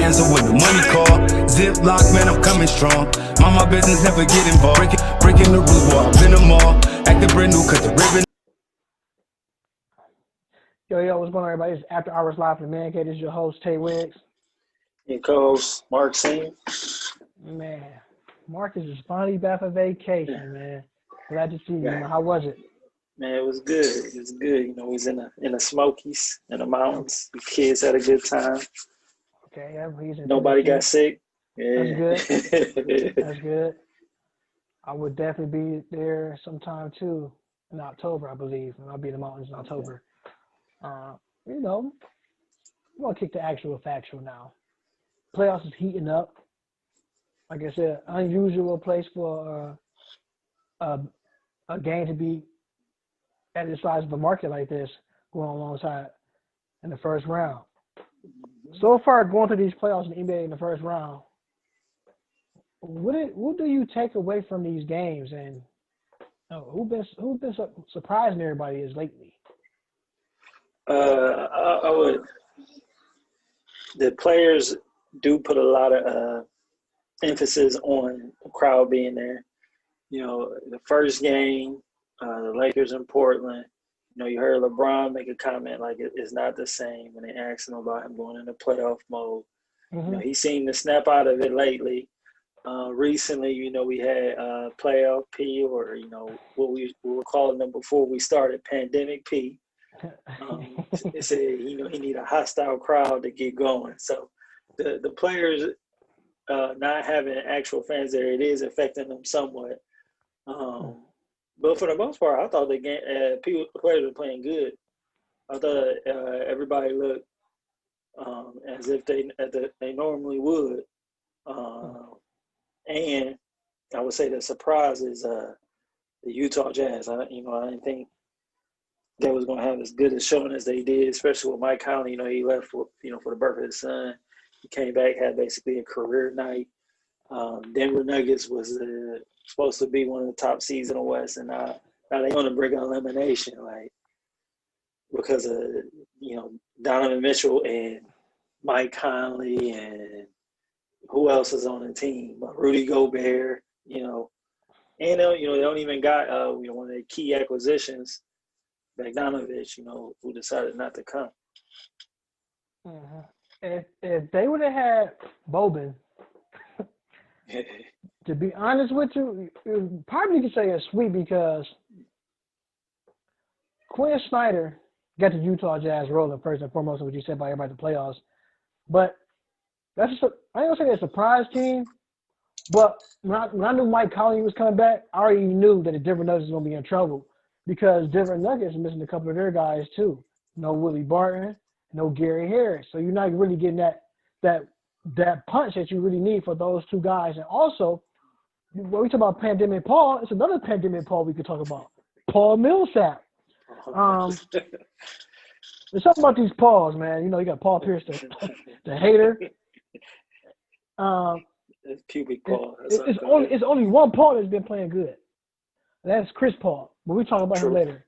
answer when the money call. Ziploc, man, I'm coming strong. Mind my business, never get involved. Breaking the rules, boy, I've been them all. Acting brand new, cause the ribbon. Yo, what's going on, everybody? It's After Hours Live from the Man Cave. This is your host, Tay Wiggs. Your co-host, Mark Singh. Man, Marcus is finally back from vacation, man. Glad to see you. Yeah. How was it? Man, it was good. It was good. You know, we was in the Smokies, in the mountains. The kids had a good time. Okay, yeah, he's in Nobody Tennessee. got sick. That's Yeah. good. That's good. I would definitely be there sometime, too, in October, I believe. I'll be in the mountains in October. You know, I'm going to kick the actual factual now. Playoffs is heating up. Like I said, unusual place for a game to be at the size of a market like this going alongside in the first round. So far, going through these playoffs in the NBA in the first round, what do you take away from these games, and who's been surprising everybody is lately? I would. The players do put a lot of emphasis on the crowd being there. You know, the first game, the Lakers in Portland. You know, you heard LeBron make a comment like it's not the same when they asked him about him going into playoff mode. Mm-hmm. You know, he seemed to snap out of it lately. Recently, you know, we had playoff P, or, you know, what we were calling them before we started, pandemic P. They said, you know, he need a hostile crowd to get going. So the players not having actual fans there, it is affecting them somewhat. But for the most part, I thought the game, the players were playing good. I thought everybody looked as if they normally would. And I would say the surprise is the Utah Jazz. I didn't think they was going to have as good a showing as they did, especially with Mike Conley. You know, he left for the birth of his son. He came back, had basically a career night. Denver Nuggets was supposed to be one of the top seeds in the West, and now they on the brink of elimination, like, because of, you know, Donovan Mitchell and Mike Conley and who else is on the team? Rudy Gobert, you know, and they don't even got one of their key acquisitions, Bogdanovich, you know, who decided not to come. Mm-hmm. If they would have had Boban, to be honest with you, probably you could say a sweep, because Quinn Snyder got the Utah Jazz rolling first and foremost, what you said about everybody in the playoffs. But I ain't gonna say they're a surprise team, but when I knew Mike Conley was coming back, I already knew that the Denver Nuggets was gonna be in trouble, because Denver Nuggets are missing a couple of their guys too. No Willie Barton, no Gary Harris. So you're not really getting that punch that you really need for those two guys. And also, when we talk about pandemic Paul, it's another pandemic Paul we could talk about. Paul Millsap. There's something about these Pauls, man. You know, you got Paul Pierce, the hater. It's pubic Paul. It's only one Paul that's been playing good. And that's Chris Paul. But we talk about him later.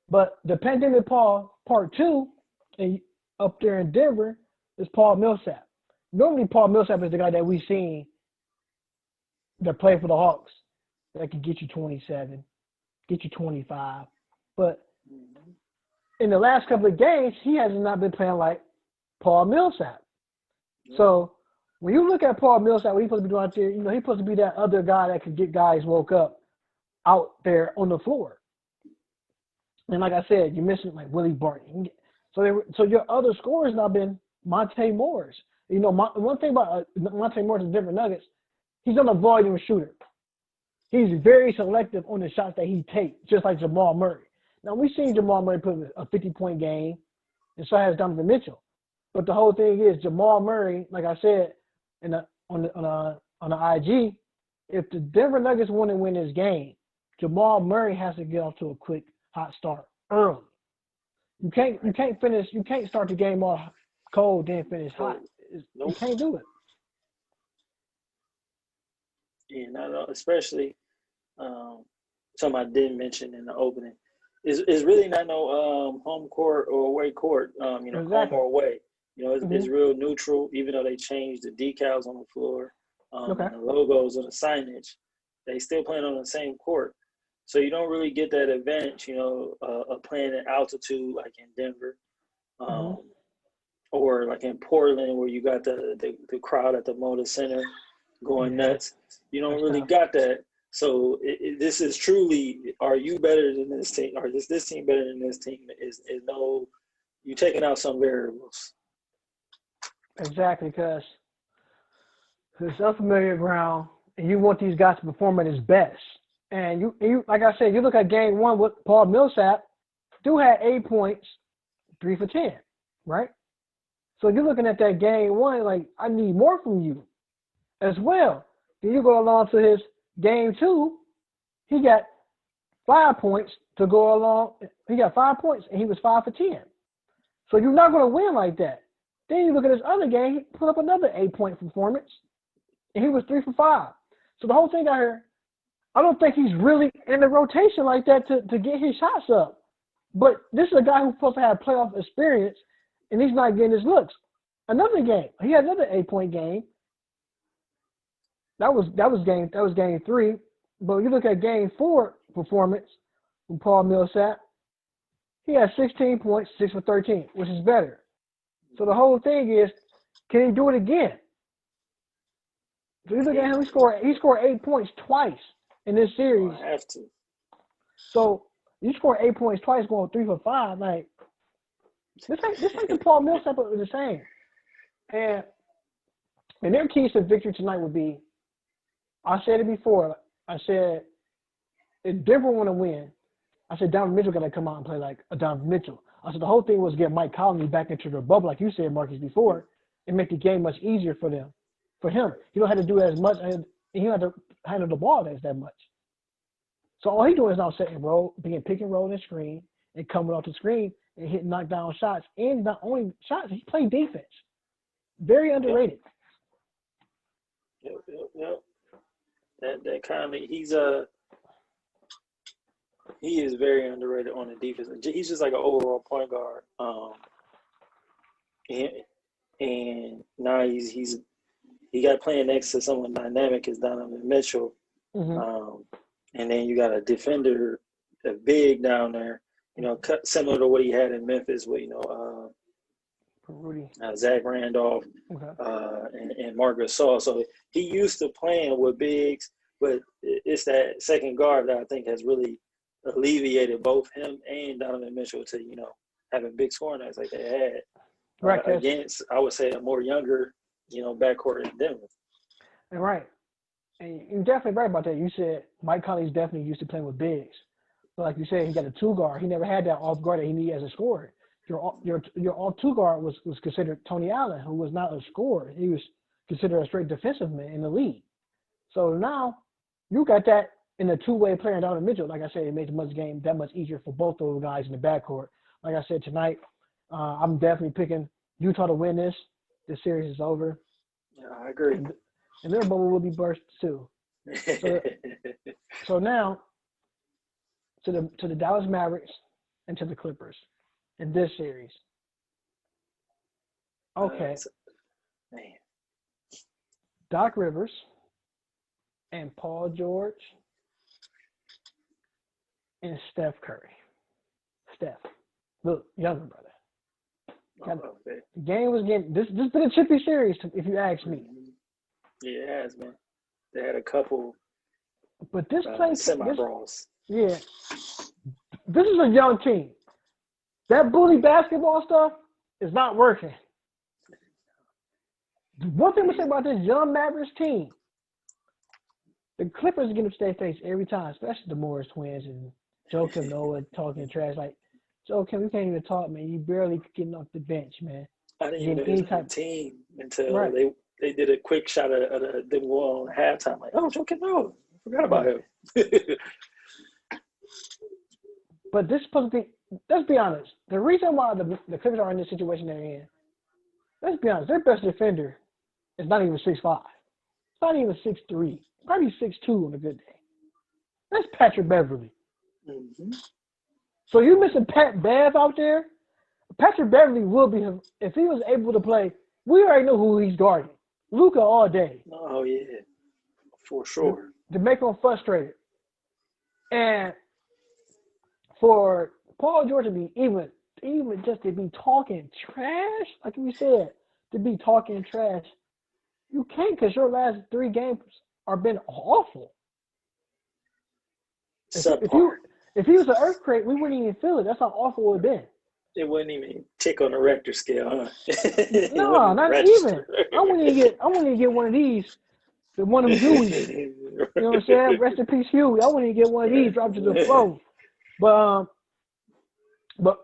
But the pandemic Paul part 2, and up there in Denver, is Paul Millsap. Normally, Paul Millsap is the guy that we've seen that play for the Hawks that can get you 27, get you 25. But in the last couple of games, he has not been playing like Paul Millsap. So when you look at Paul Millsap, what he's supposed to be doing out there, you know, he's supposed to be that other guy that can get guys woke up out there on the floor. And like I said, you're missing like Willie Barton. So your other scorers now been Monte Morris. You know, one thing about Monte Morris and Denver Nuggets, he's an volume shooter. He's very selective on the shots that he takes, just like Jamal Murray. Now, we've seen Jamal Murray put a 50-point game, and so has Donovan Mitchell. But the whole thing is, Jamal Murray, like I said on the IG, if the Denver Nuggets want to win this game, Jamal Murray has to get off to a quick hot start early. You can't start the game off cold then finish hot. Nope. You can't do it. Yeah, not especially something I didn't mention in the opening. Is really not no home court or away court. Exactly. Home or away. You know, it's real neutral, even though they changed the decals on the floor Okay. and the logos and the signage. They still playing on the same court. So you don't really get that advantage, you know, of playing at altitude like in Denver or like in Portland where you got the crowd at the Moda Center going nuts. You don't really got that. So this is truly, are you better than this team? Or is this team better than this team? Is no, you taking out some variables. Exactly, because it's unfamiliar ground, and you want these guys to perform at his best. And you, like I said, you look at game one with Paul Millsap, dude had 8 points, 3 for 10, right? So you're looking at that game one, like, I need more from you as well. Then you go along to his game two, he got 5 points to go along. He got 5 points, and he was 5 for 10. So you're not going to win like that. Then you look at his other game, he put up another 8-point performance, and he was 3 for 5. So the whole thing out here, I don't think he's really in the rotation like that to get his shots up. But this is a guy who's supposed to have playoff experience, and he's not getting his looks. Another game, he had another 8-point game. That was game 3. But you look at game 4 performance from Paul Millsap, he had 16 points, 6 for 13, which is better. So the whole thing is, can he do it again? So you look at him, he scored 8 points twice in this series. I have to. So you score 8 points twice, going 3 for 5. Like this ain't the Paul Millsap is the same. And their keys to victory tonight would be, I said it before. I said if Denver want to win, I said Donovan Mitchell got to come out and play like a Donovan Mitchell. I said the whole thing was get Mike Conley back into the bubble, like you said, Marcus, before, and make the game much easier for them. For him, he don't have to do as much, and he don't have to handle the ball that much. So all he doing is now setting roll, being pick and roll and screen, and coming off the screen and hitting knockdown shots. And not only shots, he played defense. Very underrated. Yep. That Conley, he is very underrated on the defense. He's just like an overall point guard. And now he got playing next to someone dynamic as Donovan Mitchell. And then you got a defender, a big down there, you know, similar to what he had in Memphis with, you know, Zach Randolph and Marc Gasol. So he used to playing with bigs, but it's that second guard that I think has really alleviated both him and Donovan Mitchell to, you know, having big scoring nights like they had against, I would say, a more younger, you know, backcourt in Denver. Right. And you're definitely right about that. You said Mike Conley's definitely used to playing with bigs. But like you said, he got a 2 guard. He never had that off guard that he needed as a scorer. Your off 2 guard was considered Tony Allen, who was not a scorer. He was considered a straight defensive man in the league. So now you got that in a two-way player in Donovan Mitchell. Like I said, it makes the game that much easier for both those guys in the backcourt. Like I said tonight, I'm definitely picking Utah to win this. This series is over. Yeah, I agree. And their bubble will be burst too. So now to the Dallas Mavericks and to the Clippers in this series. Okay. Man. Doc Rivers and Paul George and Steph Curry. Steph, look, younger brother. The game was getting this been a chippy series, if you ask me. Yeah, it has, man. They had a couple, but this play semi-brawls. Yeah, this is a young team. That bully basketball stuff is not working. One thing to say about this young Mavericks team, the Clippers get up to their face every time, especially the Morris twins and Joakim Noah talking trash. Like, Joakim, you can't even talk, man. You barely getting off the bench, man. I didn't even know it was a team until they did a quick shot of them going on halftime. Like, oh, Joakim Noah. I forgot about him. But this is supposed to be, let's be honest, the reason why the Clippers are in this situation they're in, let's be honest, their best defender is not even 6'5". It's not even 6'3". Probably 6'2" on a good day. That's Patrick Beverly. Mm-hmm. So you missing Pat Bev out there? Patrick Beverly will be him if he was able to play. We already know who he's guarding. Luka all day. Oh yeah, for sure. To make him frustrated. And for Paul George to be even just to be talking trash, like we said, to be talking trash, you can't because your last 3 games are been awful. If he was an earthquake, we wouldn't even feel it. That's how awful it would have been. It wouldn't even tick on the Richter scale, huh? No, not even. I wouldn't even get one of these. The one of them Hueys. You know what I'm saying? Rest in peace, Huey. I wouldn't even get one of these dropped to the floor. But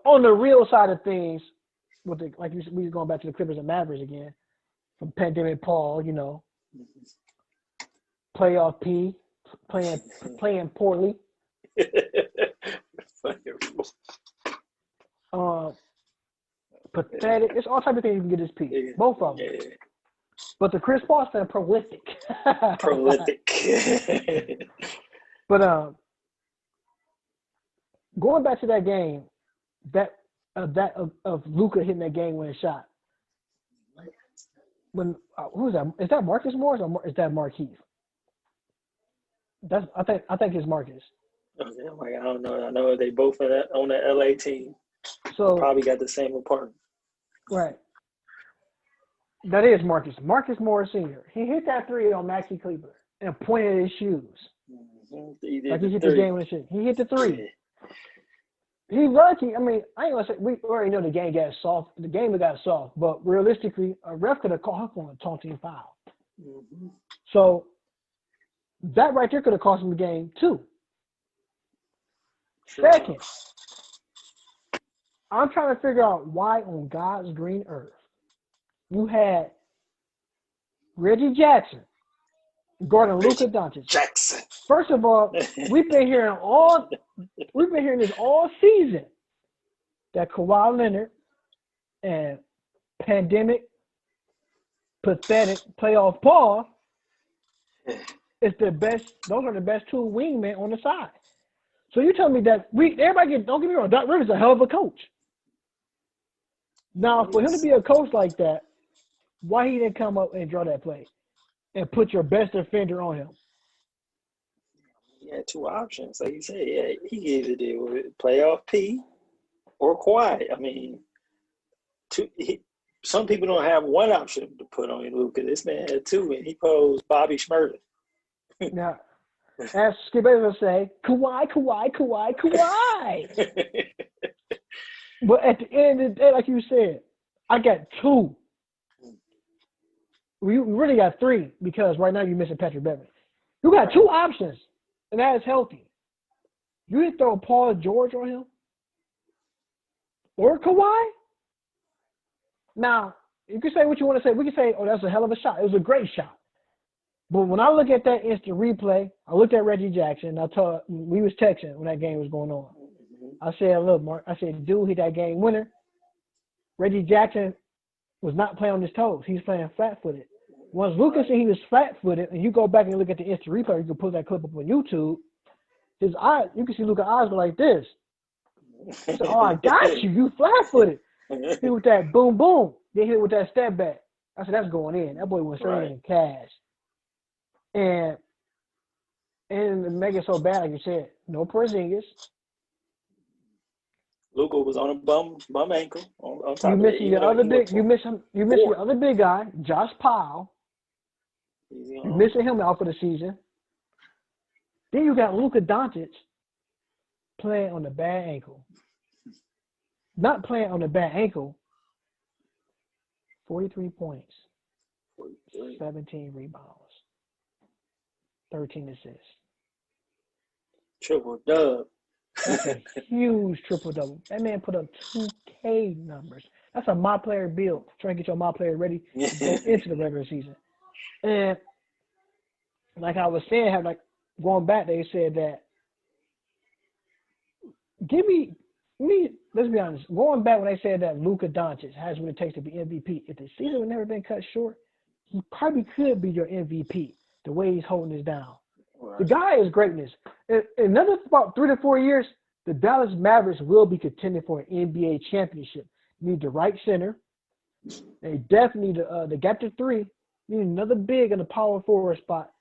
on the real side of things, we was going back to the Clippers and Mavericks again, from Pandemic Paul, playoff P, playing poorly. Pathetic. It's all type of things you can get this P. Both of them. Yeah. But the Chris Paul fan prolific. Prolific. But going back to that game, of Luka hitting that game-winning shot. When who is that? Is that Marcus Morris or is that Markieff? I think it's Marcus. Okay, I don't know. I know they both on the LA team. So probably got the same apartment. Right. That is Marcus. Marcus Morris Sr. He hit that 3 on Maxi Kleber and pointed at his shoes. Mm-hmm. He hit the game with shit. He hit the 3. He lucky. I mean, I ain't gonna say we already know the game got soft. The game got soft, but realistically, a ref could have called him on a taunting foul. Mm-hmm. So that right there could have cost him the game too. Sure. Second, I'm trying to figure out why on God's green earth you had Reggie Jackson guarding Luka Doncic. Jackson. First of all, we've been hearing this all season that Kawhi Leonard and pandemic, pathetic playoff Paul is the best. Those are the best 2 wingmen on the side. So you tell me that don't get me wrong, Doc Rivers is a hell of a coach. Now, for him to be a coach like that, why he didn't come up and draw that play and put your best defender on him? He had 2 options. Like you said, he either did with playoff P or quiet. I mean, some people don't have 1 option to put on Luka. This man had 2, and he posed Bobby Schmurda. Now, as Skip Bayless would say, Kawhi. But at the end of the day, like you said, I got 2. We really got 3 because right now you're missing Patrick Beverly. You got 2 options, and that is healthy. You didn't throw Paul George on him or Kawhi. Now, you can say what you want to say. We can say, oh, that's a hell of a shot. It was a great shot. But when I look at that instant replay, I looked at Reggie Jackson. We was texting when that game was going on. I said, look, Mark, dude hit that game winner. Reggie Jackson was not playing on his toes. He's playing flat-footed. Once Luka said he was flat-footed, and you go back and look at the instant replay, you can pull that clip up on YouTube, his eyes, you can see Luka's eyes go like this. So, oh, I got you. You flat-footed. Hit with that boom, boom. Then hit it with that step back. I said, that's going in. That boy went straight in cash. And to make it so bad, like you said, no Porzingis. Luka was on a bum ankle. On top you missing your other big. You miss him. You miss your other big guy, Josh Powell. You're missing him out for the season. Then you got Luka Doncic playing on the bad ankle. Not playing on the bad ankle. 43 points, 17 rebounds, 13 assists. Triple dub. That's a huge triple double. That man put up 2K numbers. That's a my player build. Trying to get your my player ready to go into the regular season. And like I was saying, going back, they said that let's be honest. Going back when they said that Luka Doncic has what it takes to be MVP, if the season would never been cut short, he probably could be your MVP. The way he's holding this down. Right. The guy is greatness. In another about 3 to 4 years, the Dallas Mavericks will be contending for an NBA championship. need the right center. They definitely need they got the three. Need another big in the power forward spot.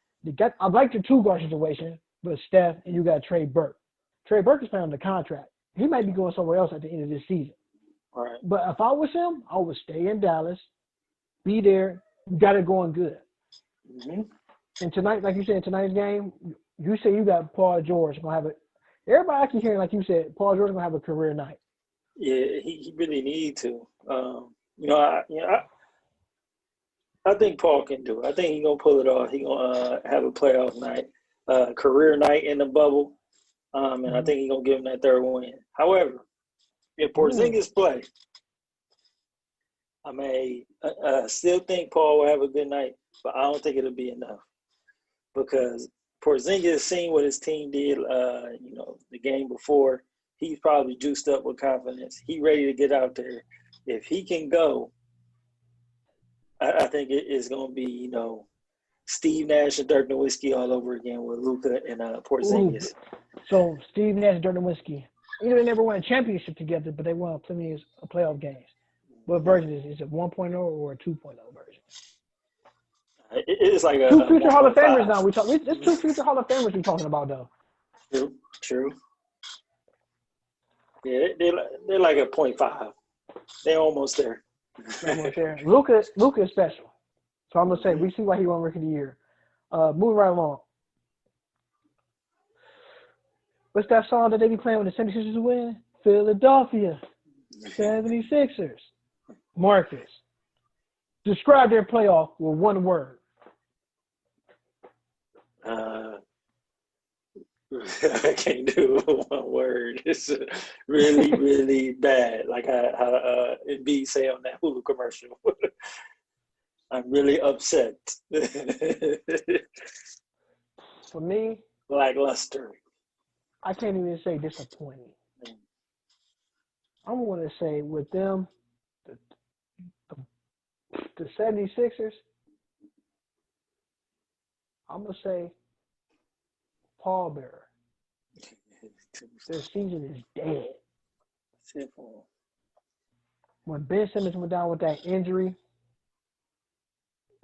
I like the two-guard situation with Steph, and you got Trey Burke. Trey Burke is playing on the contract. He might be going somewhere else at the end of this season. Right. But if I was him, I would stay in Dallas, be there, got it going good. Mm-hmm. And tonight, like you said, tonight's game, you say you got Paul George gonna have it. Everybody actually hearing, like you said, Paul George gonna have a career night. Yeah, he really need to. I think Paul can do it. I think he's gonna pull it off. He's gonna have a playoff night, career night in the bubble, and I think he's gonna give him that third win. However, if Porzingis play, I may still think Paul will have a good night, but I don't think it'll be enough because Porzingis seen what his team did. The game before, he's probably juiced up with confidence. He ready to get out there. If he can go, I think it is going to be, Steve Nash and Dirk Nowitzki all over again with Luka and Porzingis. So Steve Nash and Dirk Nowitzki, they never won a championship together, but they won plenty of playoff games. What version is it? Is it 1.0 or a 2.0 version? It's like two future Hall of 1.5. Famers now. It's two future Hall of Famers we're talking about, though. True. Yeah, they're like a 0.5. They're almost there. Luka is special. So I'm going to say, we see why he won Rookie of the Year. Moving right along. What's that song that they be playing when the 76ers win? Philadelphia 76ers. Marcus. Describe their playoff with one word. I can't do one word. It's really, really bad. Like how B say on that Hulu commercial. I'm really upset. For me, lackluster. I can't even say disappointing. I'm going to say with them, the 76ers, I'm going to say Paul Bearer. Their season is dead. Simple. When Ben Simmons went down with that injury,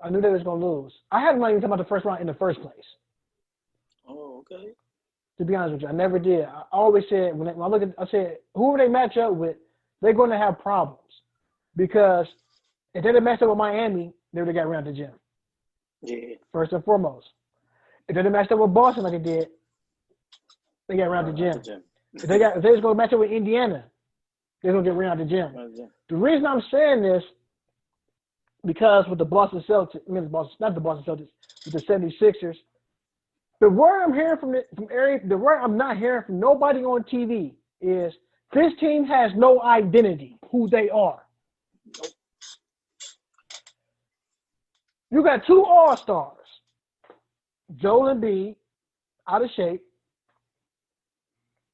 I knew they was going to lose. I hadn't even talking about the first round in the first place. Oh, okay. To be honest with you, I never did. I always said, when I look at, I said, whoever they match up with, they're going to have problems. Because if they'd have matched up with Miami, they would have got around the gym. Yeah. First and foremost. If they'd have matched up with Boston like they did, they got around the gym. If they was going to match up with Indiana, they're going to get around the gym. The reason I'm saying this, because with the Boston Celtics, not the Boston Celtics, with the 76ers, the word I'm hearing the word I'm not hearing from nobody on TV is this team has no identity, who they are. You got two all-stars, Joel Embiid, out of shape,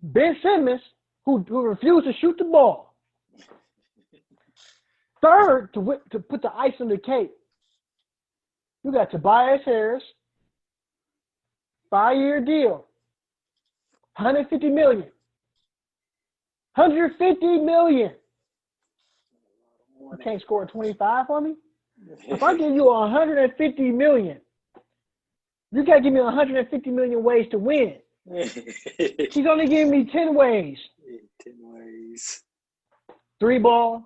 Ben Simmons, who refused to shoot the ball. Third, to put the ice on the cake, you got Tobias Harris, 5-year deal, $150 million. $150 million. You can't score 25 for me? If I give you $150 million, you got to give me $150 million ways to win. He's only giving me 10 ways. 10 ways. 3-ball,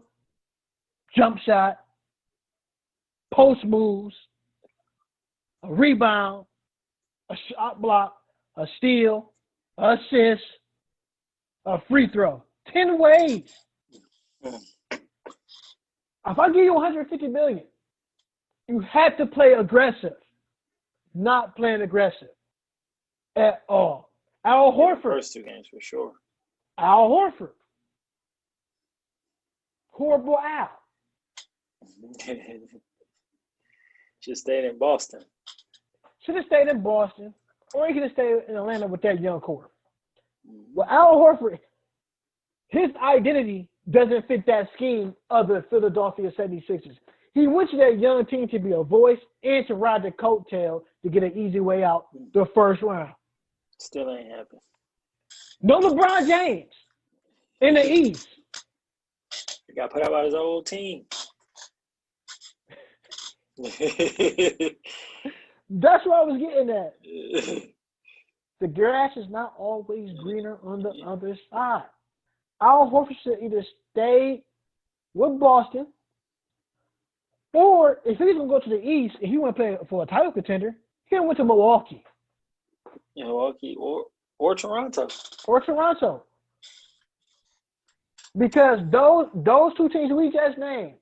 jump shot, post moves, a rebound, a shot block, a steal, assist, a free throw. 10 ways. If I give you $150 million, you have to play aggressive. Not playing aggressive at all. Al Horford. First two games for sure. Al Horford. Horrible Al. Should stayed in Boston. Should have stayed in Boston, or he could have stayed in Atlanta with that young core. Well, Al Horford, his identity doesn't fit that scheme of the Philadelphia 76ers. He wants that young team to be a voice and to ride the coattail to get an easy way out the first round. Still ain't happened. No LeBron James in the East. He got put out by his old team. That's what I was getting at. The grass is not always greener on the other side. Al Horford should either stay with Boston, or if he's going to go to the East and he want to play for a title contender, he went to Milwaukee. Milwaukee or Toronto. Or Toronto. Because those two teams we just named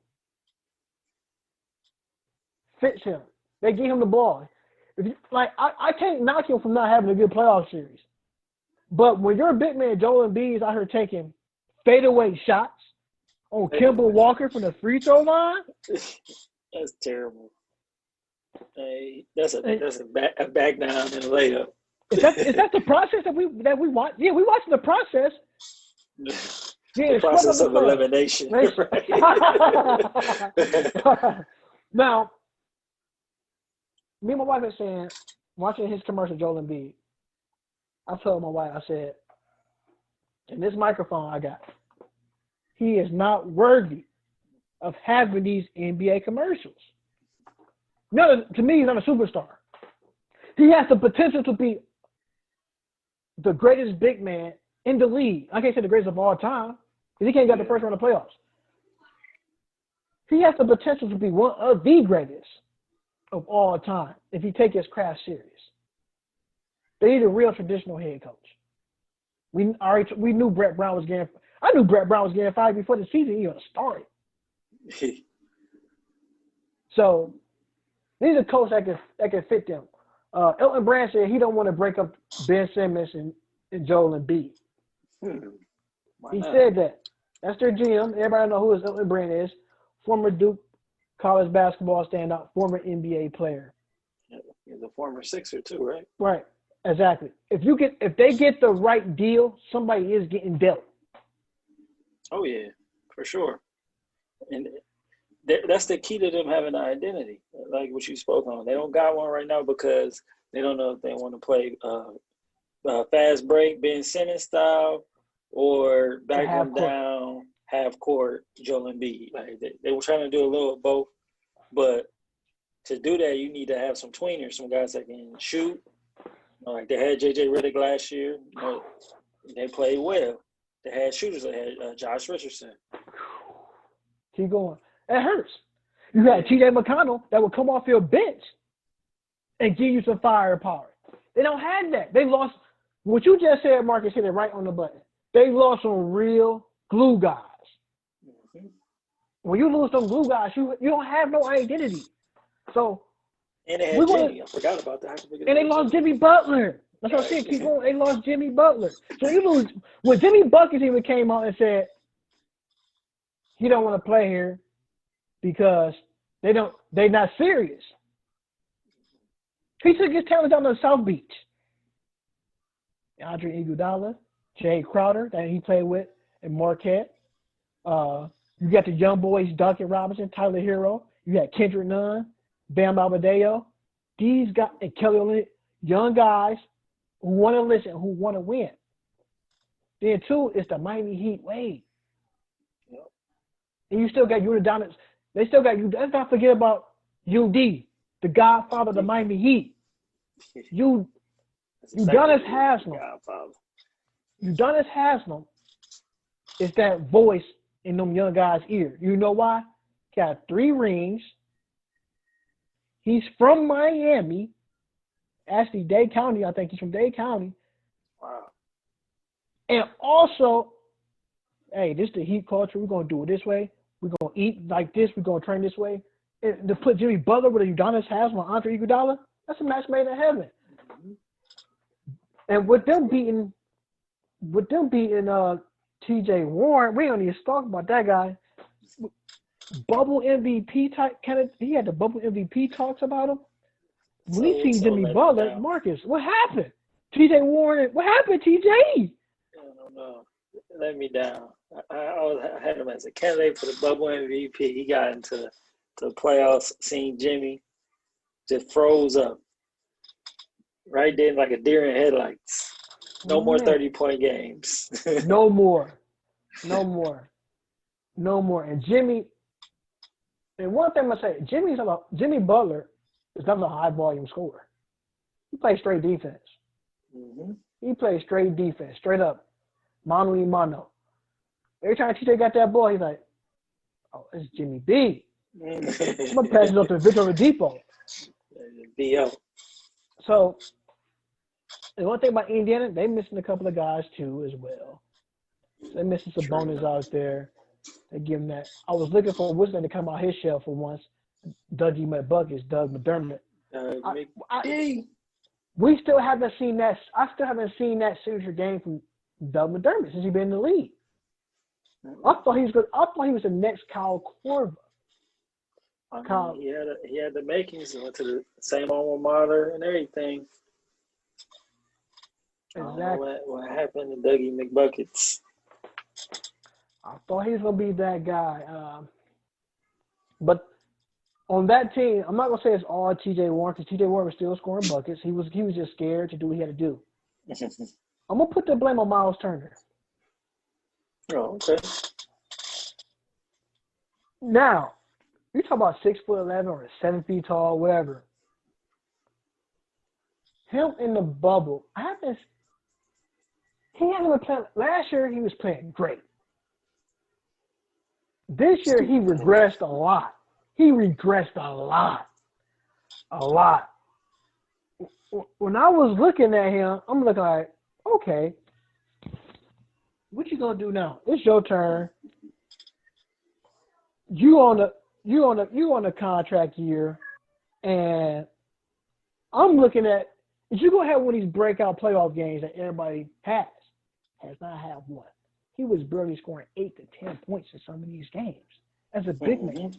fits him. They give him the ball. If you, I can't knock him for not having a good playoff series. But when you're a big man, Joel Embiid is out here taking fadeaway shots on Kemba Walker from the free throw line. That's terrible. Hey, that's a back down and a layup. Is that the process that we watch? Yeah, we watching the process. Yeah, the process of elimination. Now, me and my wife are saying, watching his commercial, Joel Embiid, I told my wife, I said, in this microphone I got, he is not worthy of having these NBA commercials. No, to me, he's not a superstar. He has the potential to be the greatest big man in the league. I can't say the greatest of all time because he can't get the first round of playoffs. He has the potential to be one of the greatest of all time if he take his craft serious. They need a real traditional head coach. We knew Brett Brown was getting. I knew Brett Brown was getting fired before the season even started. So, these are coaches that can fit them. Elton Brand said he don't want to break up Ben Simmons and Joel Embiid. He said that. That's their GM. Everybody know who Elton Brand is. Former Duke college basketball standout, former NBA player. He's a former Sixer too, right? Right. Exactly. If they get the right deal, somebody is getting dealt. Oh yeah, for sure. And that's the key to them having an identity, like what you spoke on. They don't got one right now because they don't know if they want to play fast break, Ben Simmons style, or back them down, half court, Joel Embiid. Like they were trying to do a little of both, but to do that, you need to have some tweeners, some guys that can shoot. Like they had J.J. Redick last year. They played well. They had shooters. They had Josh Richardson. Keep going. It hurts. You had T.J. McConnell that would come off your bench and give you some firepower. They don't have that. They lost. What you just said, Marcus, hit it right on the button. They lost some real glue guys. Mm-hmm. When you lose some glue guys, you don't have no identity. So. And they had Jimmy. I forgot about that. And they lost Jimmy Butler. That's what I said. Keep going. They lost Jimmy Butler. So you lose. When Jimmy Buckets even came out and said he don't want to play here because they're not serious. He took his talent down to South Beach. Andre Iguodala, Jay Crowder that he played with in Marquette. You got the young boys, Duncan Robinson, Tyler Hero. You got Kendrick Nunn, Bam Adebayo. These guys, and Kelly Olynyk, young guys who want to listen, who want to win. Then two is the Miami Heat wave. Yep. And you still got Udonis. They still got you. Let's not forget about UD, the godfather of the Miami Heat. Udonis Haslam. Udonis Haslam is that voice in them young guys' ear. You know why? Got 3 rings. He's from Miami. Actually, Dade County. I think he's from Dade County. Wow. And also, hey, this is the Heat culture. We're going to do it this way. We're going to eat like this. We're going to train this way. And to put Jimmy Butler with Udonis Haslam and Andre Iguodala, that's a match made in heaven. Mm-hmm. And with them beating T.J. Warren, we don't even talk about that guy. Bubble MVP type kind of. He had the bubble MVP talks about him. When we see Jimmy Butler, Marcus, what happened? T.J. Warren, what happened, T.J.? I don't know. Let me down. I had him as a candidate for the bubble MVP. He got into the playoffs, seeing Jimmy, just froze up. Right then, like a deer in headlights. No more 30-point games. No more. no more. And one thing I'm gonna say, Jimmy Butler is not a high volume scorer. He plays straight defense. Mm-hmm. He plays straight defense, straight up, mano y mano. Every time TJ got that ball, he's like, "Oh, it's Jimmy B. I'm gonna pass it up to Victor Oladipo." B.O. So, the one thing about Indiana, they missing a couple of guys too as well. They missing some bonus out there. They give him that. I was looking for Wisdom to come out his shell for once. Dougie McBuckets, Doug McDermott. We still haven't seen that. I still haven't seen that signature game from Doug McDermott since he's been in the league. I thought he was good. I thought he was the next Kyle Korver. He had the makings. He went to the same alma mater and everything. Exactly. I don't know what happened to Dougie McBuckets. I thought he was gonna be that guy. But on that team, I'm not gonna say it's all T.J. Warren because T.J. Warren was still scoring buckets. He was just scared to do what he had to do. I'm gonna put the blame on Miles Turner. Oh, okay. Now, you talk about 6'11" or 7 feet tall, whatever. Him in the bubble, he hasn't been playing. Last year he was playing great. This year he regressed a lot. A lot. When I was looking at him, I'm looking like, okay, what you gonna do now? It's your turn. You on the contract year, and I'm looking at you're gonna have one of these breakout playoff games that everybody has not had one. He was barely scoring 8 to 10 points in some of these games as a big man.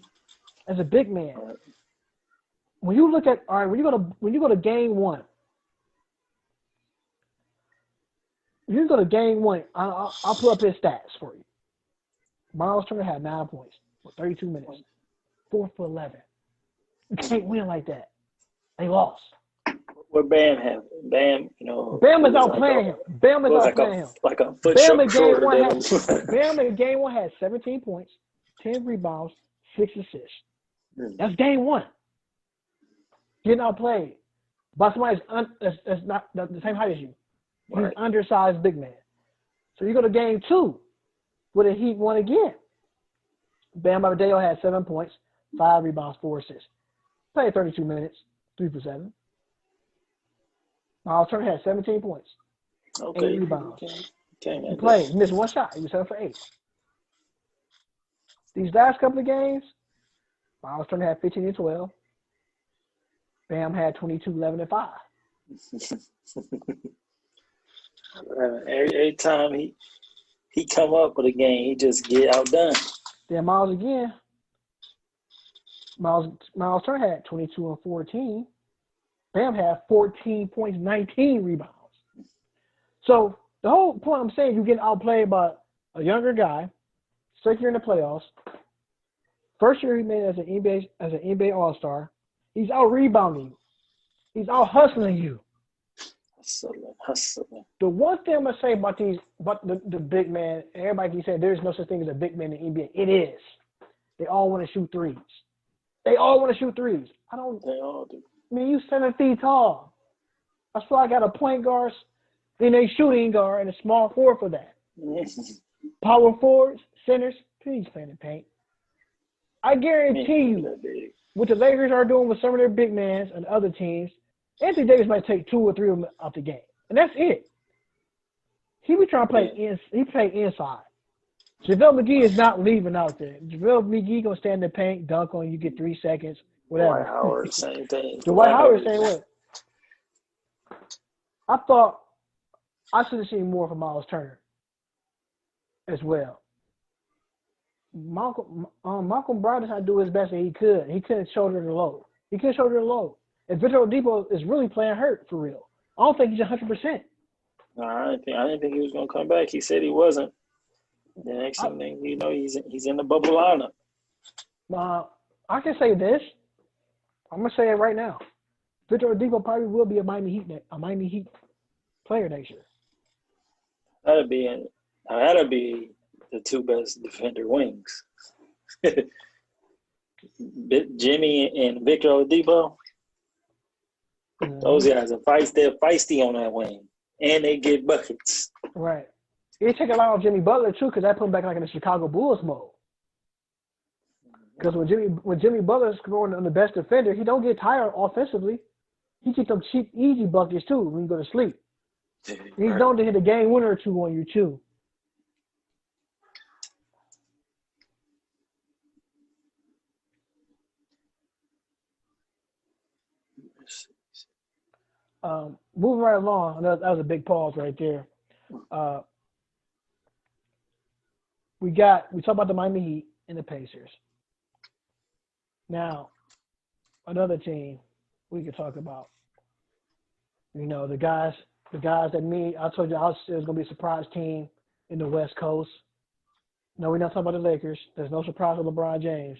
When you look at when you go to game one, I'll put up his stats for you. Miles Turner had 9 points for 32 minutes, 4 for 11. You can't win like that. They lost. What Bam have? Bam, Bam is outplaying him. Like a foot shorter than him. Bam in game one had 17 points, 10 rebounds, 6 assists. That's game one. Getting outplayed by somebody that's not the same height as you. He's an undersized big man. So you go to game two where the Heat won again. Bam Adebayo had 7 points, 5 rebounds, 4 assists. Played 32 minutes, 3 for 7. Miles Turner had 17 points, 8 rebounds. He played, missed one shot. He was 7 for 8. These last couple of games, Miles Turner had 15 and 12. Bam had 22, 11, and 5. Every time he come up with a game, he just get outdone. Then Miles again. Miles Turner had 22 and 14. Bam had 14 points, 19 rebounds. So the whole point I'm saying, you get outplayed by a younger guy, second year in the playoffs. First year he made it as an NBA All-Star. He's out rebounding you. He's out hustling you. Hustling. The one thing I'm gonna say about the big man, everybody can say there's no such thing as a big man in the NBA. It is. They all want to shoot threes. I don't. They all do. I mean, you 7 feet tall. That's why I got a point guard, then a shooting guard, and a small forward for that. Power forwards, centers, please play in the paint. I guarantee you, what the Lakers are doing with some of their big men and other teams, Anthony Davis might take 2 or 3 of them out the game, and that's it. He be trying to play he play inside. JaVale McGee is not leaving out there. JaVale McGee gonna stand in the paint, dunk on you, get 3 seconds, whatever. Dwight Howard, same thing. Dwight Howard, same way. I thought I should have seen more from Miles Turner as well. Malcolm Brogdon had to do his best that he could. He couldn't shoulder the load. And Victor Oladipo is really playing hurt for real. I don't think he's 100%. No, I didn't think he was gonna come back. He said he wasn't. The next thing you know, he's in the bubble lineup. I can say this. I'm gonna say it right now. Victor Oladipo probably will be a Miami Heat player next year. That'd be the two best defender wings. Jimmy and Victor Oladipo. Those guys are feisty. They're feisty on that wing, and they get buckets. Right. It take a lot of Jimmy Butler too, because that put him back like in the Chicago Bulls mode. Because when Jimmy Butler's scoring on the best defender, he don't get tired offensively. He gets them cheap, easy buckets too when you go to sleep. He's known to hit a game winner or two on you too. Moving right along, that was a big pause right there. We talked about the Miami Heat and the Pacers. Now, another team we could talk about. You know, the guys that I told you it was gonna be a surprise team in the West Coast. No, we're not talking about the Lakers. There's no surprise with LeBron James.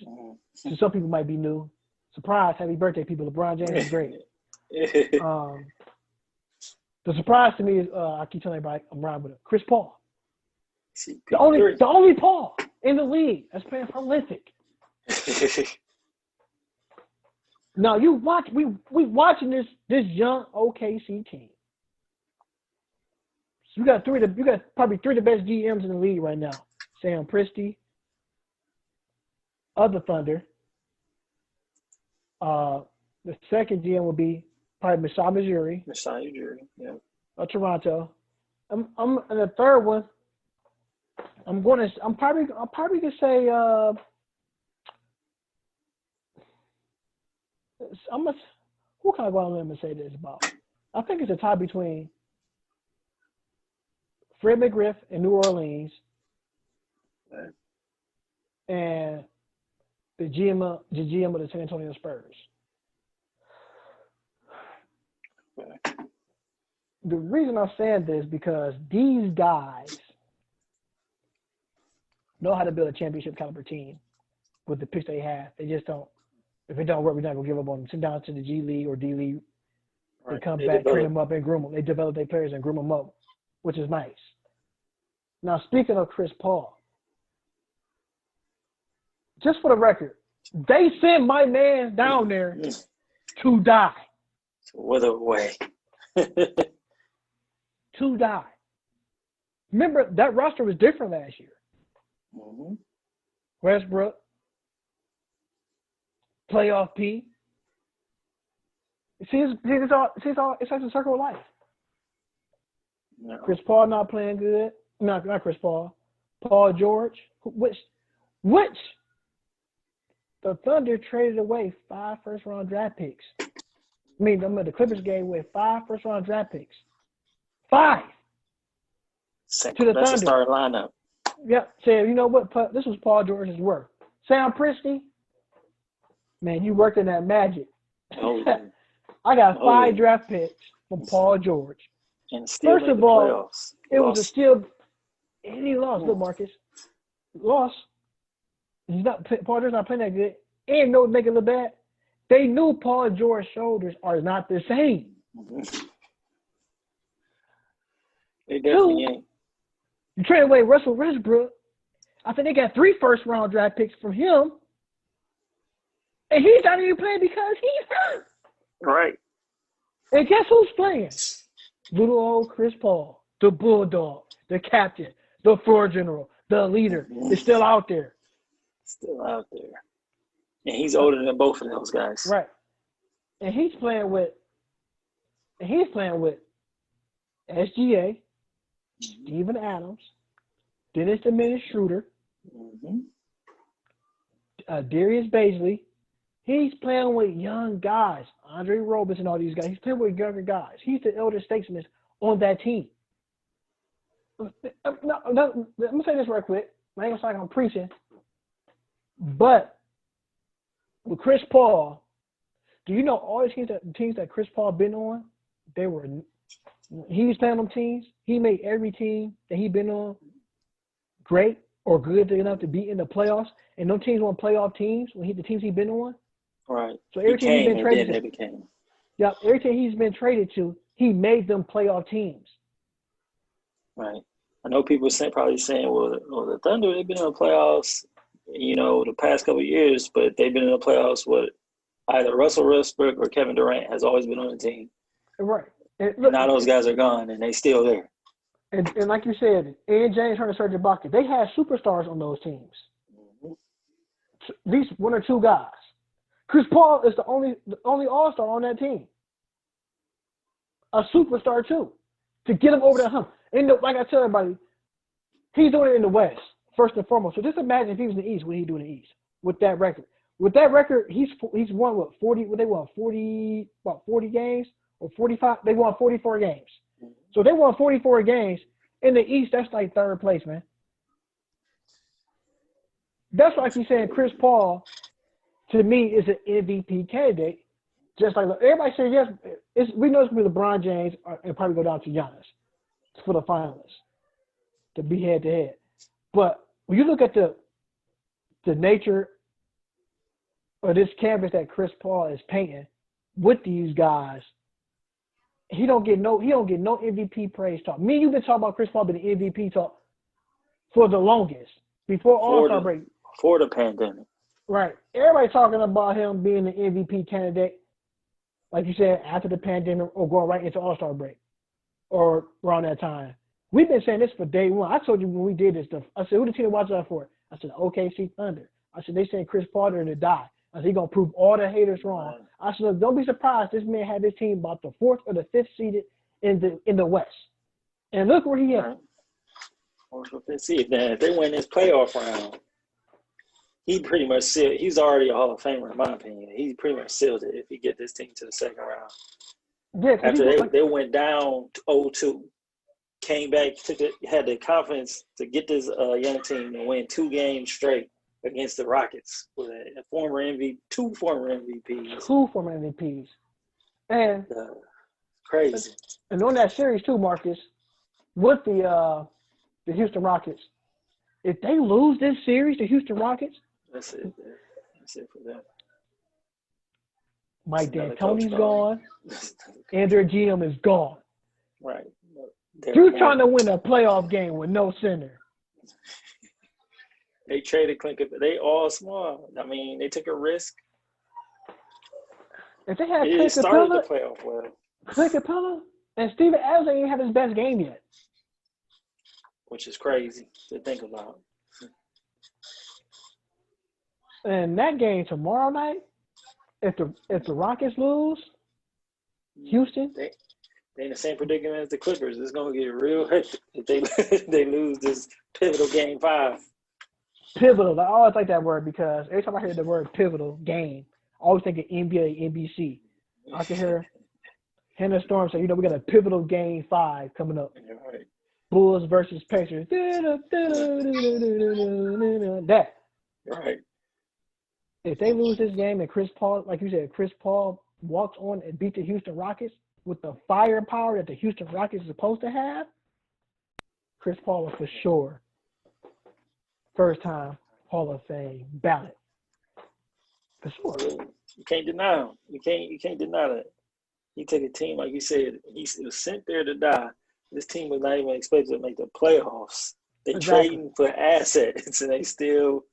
So some people might be new. Surprise, happy birthday, people. LeBron James is great. The surprise to me is I keep telling everybody I'm riding with it. Chris Paul. The only Paul in the league that's playing prolific. Now we watching this young OKC team. So you got probably three of the best GMs in the league right now. Sam Presti, of the Thunder. The second GM would be probably Masai Ujiri. Yeah. Of Toronto. And the third one. I'm probably gonna say who can I go on and say this about? I think it's a tie between Fred McGriff in New Orleans and the GM of the San Antonio Spurs. The reason I'm saying this is because these guys know how to build a championship caliber team with the picks they have. They just don't. If it don't work, we're not gonna give up on them. Send down to the G League or D League. They come back, train them up, and groom them. They develop their players and groom them up, which is nice. Now, speaking of Chris Paul, just for the record, they sent my man down there to die. Wither away. To die. Remember, that roster was different last year. Mm-hmm. Westbrook, playoff P. It's like the circle of life. No. Chris Paul not playing good. Not Chris Paul. Paul George, which the Thunder traded away 5 first-round draft picks. The Clippers gave away 5 first-round draft picks. 5 to the That's Thunder. a starting lineup. Yep. Said, you know what? This was Paul George's work. Sam Presti, man, you worked in that magic. I got 5 draft picks from Paul George. And still First of all, playoffs. It was a steal. And he lost. Look, Marcus. Lost. Paul George's not playing that good. And no make it look bad. They knew Paul George's shoulders are not the same. They definitely ain't. You trade away Russell Westbrook. I think they got 3 first-round draft picks from him. And he's not even playing because he's hurt. Right. And guess who's playing? Little old Chris Paul, the bulldog, the captain, the floor general, the leader is still out there. Still out there. And he's older than both of those guys. Right. And he's playing with SGA, Steven Adams, Dennis the Menace Schroeder, Darius Baisley. He's playing with young guys, Andre Roberts and all these guys. He's playing with younger guys. He's the elder statesman on that team. I'm going to say this right quick. I ain't going to sound like I'm preaching. But with Chris Paul, do you know all the teams that Chris Paul been on, he was playing on teams. He made every team that he been on great or good enough to be in the playoffs. And those teams weren't playoff teams the teams he been on. Right. So every team he's been traded to, became. yeah, every team he's been traded to, he made them playoff teams. Right. I know people probably saying, well, the Thunder, they've been in the playoffs, the past couple of years, but they've been in the playoffs with either Russell Westbrook or Kevin Durant has always been on the team. Right. And now those guys are gone, and they still there. And like you said, and James Harden, Serge Ibaka, they had superstars on those teams. Mm-hmm. At least one or two guys. Chris Paul is the only All-Star on that team. A superstar too, to get him over that hump. Like I tell everybody, he's doing it in the West first and foremost. So just imagine if he was in the East, what he'd do in the East with that record. With that record, he's won what 40? What they won 40 games or 45? They won 44 games. So they won 44 games in the East. That's like third place, man. That's like you saying Chris Paul, to me, is an MVP candidate. Just like everybody says, yes, we know it's going to be LeBron James and probably go down to Giannis for the finalists to be head-to-head. But when you look at the nature of this canvas that Chris Paul is painting with these guys, he don't get no MVP praise talk. Me and you've been talking about Chris Paul being the MVP talk for the longest before All-Star break. For the pandemic. Right. Everybody talking about him being the MVP candidate, like you said, after the pandemic or going right into All-Star break or around that time. We've been saying this for day one. I told you when we did this stuff. I said, who the team to watch out for? I said, OKC Thunder. I said, they saying Chris Paul to die. I said, he's going to prove all the haters wrong. I said, look, don't be surprised. This man had this team about the 4th or the 5th seeded in the West. And look where he is. 4th or 5th seed. Now, if they win this playoff round, he pretty much sealed. He's already a Hall of Famer, in my opinion. He pretty much sealed it if he get this team to the second round. Yeah, after they went down 0-2, came back, had the confidence to get this young team and win 2 games straight against the Rockets with two former MVPs. 2 former MVPs. And crazy. And on that series too, Marcus, with the Houston Rockets, if they lose this series, the Houston Rockets, that's it. That's it for them. Mike D'Antoni's gone, and their GM is gone. Right. You're trying to win a playoff game with no center. They traded Clinton. They all small. I mean, they took a risk. If they had Clint started the playoff well. Clint Capella and Steven Adams ain't even had his best game yet. Which is crazy to think about. And that game tomorrow night, if the Rockets lose, Houston, they in the same predicament as the Clippers. It's gonna get real hectic if they lose this pivotal game 5. Pivotal. I always like that word because every time I hear the word pivotal game, I always think of NBA, NBC. I can hear Hannah Storm say, we got a pivotal game 5 coming up. Right. Bulls versus Pacers. That. Right. If they lose this game and Chris Paul, like you said, Chris Paul walks on and beat the Houston Rockets with the firepower that the Houston Rockets is supposed to have, Chris Paul is for sure first time Hall of Fame ballot. For sure. You can't deny him. You can't deny that. He took a team, like you said, he was sent there to die. This team was not even expected to make the playoffs. They trading for assets, and they still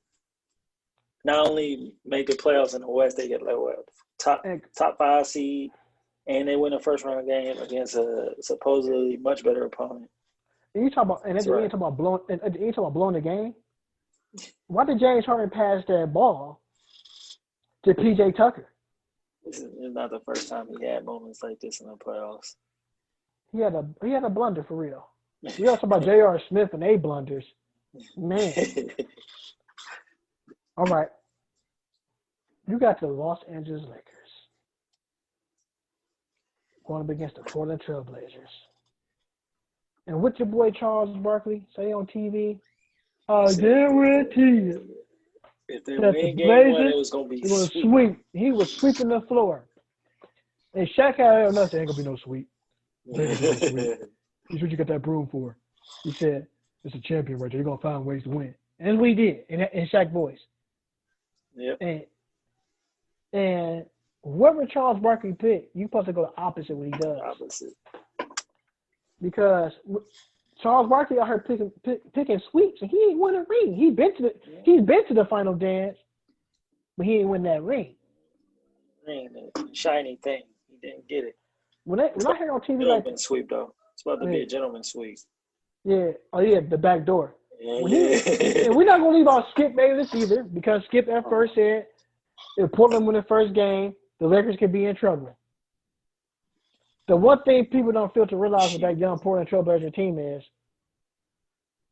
not only make the playoffs in the West, they get top 5 seed, and they win a first round game against a supposedly much better opponent. And you talk about blowing the game. Why did James Harden pass that ball to PJ Tucker? This is not the first time he had moments like this in the playoffs. He had a blunder for real. We also talk about J.R. Smith and A blunders. Man. All right. You got the Los Angeles Lakers going up against the Portland Trailblazers. And what your boy Charles Barkley say on TV? I guarantee you. If they win game 1, it was going to be sweep. He was sweeping the floor. And Shaq had nothing. Ain't going to be no sweep. He's what you got that broom for. He said, it's a champion right there. You're going to find ways to win. And we did in Shaq's voice. Yep. And whoever Charles Barkley picked, you're supposed to go the opposite what he does. Opposite. Because Charles Barkley out here picking sweeps, and he ain't win a ring. He's been to the final dance, but he ain't win that ring. The shiny thing. He didn't get it. When I hear on TV Gentleman sweep though. It's about to be a gentleman sweep. Yeah. Oh yeah, the back door. Yeah. And we're not gonna leave out Skip Bayless either, because Skip at first said if Portland win the first game, the Lakers could be in trouble. The one thing people don't feel to realize with that young Portland Trailblazer team is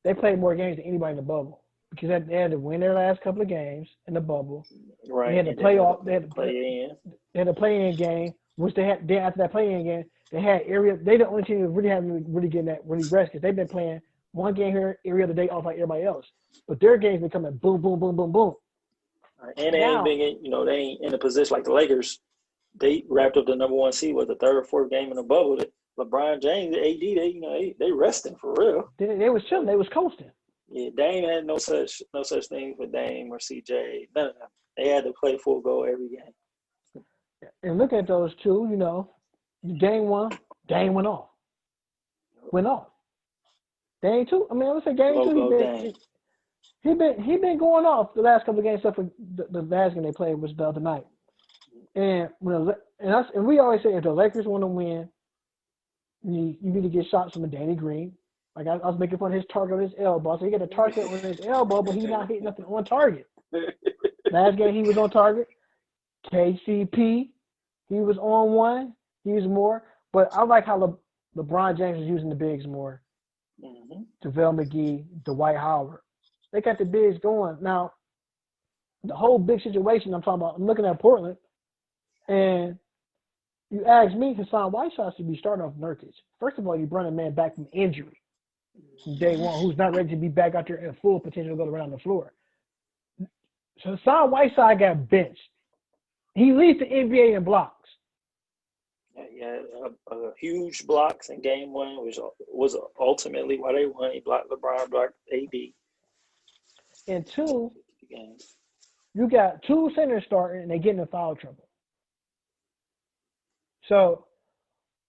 they played more games than anybody in the bubble, because they had to win their last couple of games in the bubble. Right. They had to play off. They had to play in. They had a play-in game, which they had. Then after that play-in game, they had They the only team that really haven't really getting that really rest, because they've been playing one game here every other day off like everybody else. But their games been coming boom, boom, boom, boom, boom. And they ain't been, they ain't in a position like the Lakers. They wrapped up the number one seed with the third or fourth game in the bubble. LeBron James, the AD, they resting for real. They was chilling. They was coasting. Yeah, Dame had no such thing for Dame or CJ. None of them. They had to play full go every game. And look at those two. Game one, Dame went off. Dame two. I mean, let's say game two. He been going off the last couple of games, except for the last game they played was the other night. And we always say if the Lakers want to win, you need to get shots from Danny Green. Like I was making fun of his target on his elbow. So he got a target on his elbow, but he's not hitting nothing on target. Last game he was on target. KCP, he was on one. He was more. But I like how LeBron James is using the bigs more. Mm-hmm. JaVale McGee, Dwight Howard. They got the bigs going. Now, the whole big situation I'm talking about, I'm looking at Portland, and you ask me, Hassan Whiteside should be starting off Nurkic. First of all, you bring a man back from injury from day one, who's not ready to be back out there at full potential to go around the floor. So Hassan Whiteside got benched. He leads the NBA in blocks. Yeah, huge blocks in game one, which was ultimately why they won. He blocked LeBron, blocked AD. And two, you got two centers starting, and they get in foul trouble. So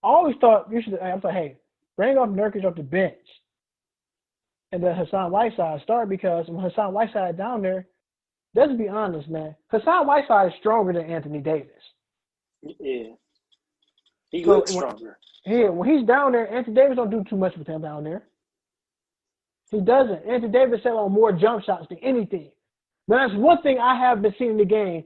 I always thought you should. I was like, hey, bring off Nurkic off the bench, and then Hassan Whiteside start, because when Hassan Whiteside down there, let's be honest, man. Hassan Whiteside is stronger than Anthony Davis. Yeah, he looks stronger. When he's down there, Anthony Davis don't do too much with him down there. He doesn't. Anthony Davis set on more jump shots than anything. Now, that's one thing I have been seeing in the game.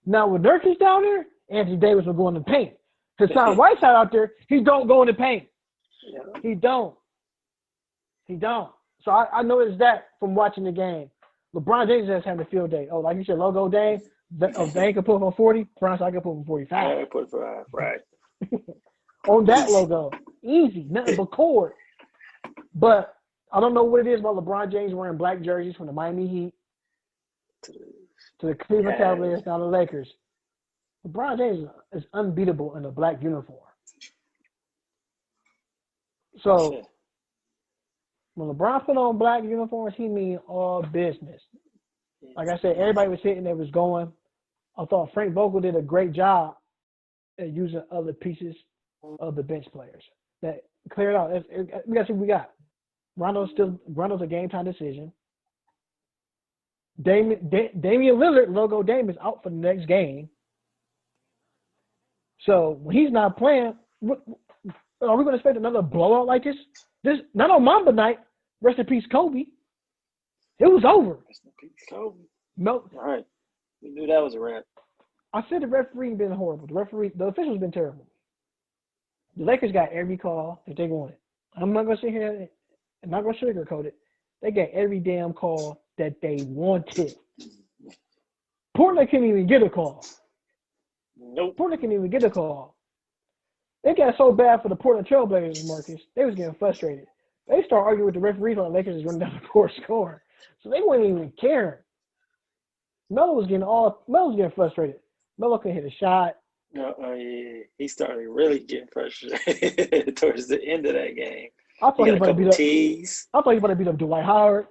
Now, with Nurkic down there, Anthony Davis will go in the paint. Hassan Whiteside out there, he don't go in the paint. Yeah. He don't. So I noticed that from watching the game. LeBron James has having a field day. Oh, like you said, logo Dame. Dame can put him on 40. Bronson, I can put him on 45. I put 5, right. On that logo. Easy. Nothing but cord. But I don't know what it is about LeBron James wearing black jerseys from the Miami Heat to the Cleveland Cavaliers, now the Lakers. LeBron James is unbeatable in a black uniform. So when LeBron put on black uniforms, he mean all business. Like I said, everybody was hitting, they was going. I thought Frank Vogel did a great job at using other pieces of the bench players. That cleared out. We got to see what we got. Rondo's a game time decision. Damian Lillard, logo Dame, is out for the next game. So when he's not playing, are we going to expect another blowout like this? This not on Mamba night. Rest in peace, Kobe. It was over. Rest in peace, Kobe. No. All right. We knew that was a wrap. I said the referee been horrible. The officials been terrible. The Lakers got every call that they wanted. I'm not going to sit here and not going to sugarcoat it. They got every damn call that they wanted. Portland couldn't even get a call. Nope. Portland couldn't even get a call. They got so bad for the Portland Trailblazers, Marcus. They was getting frustrated. They started arguing with the referees on the Lakers is running down the court scoring. So they weren't even caring. Melo was getting frustrated. Melo couldn't hit a shot. No, yeah. He started really getting frustrated towards the end of that game. I thought he was about to beat up Dwight Howard.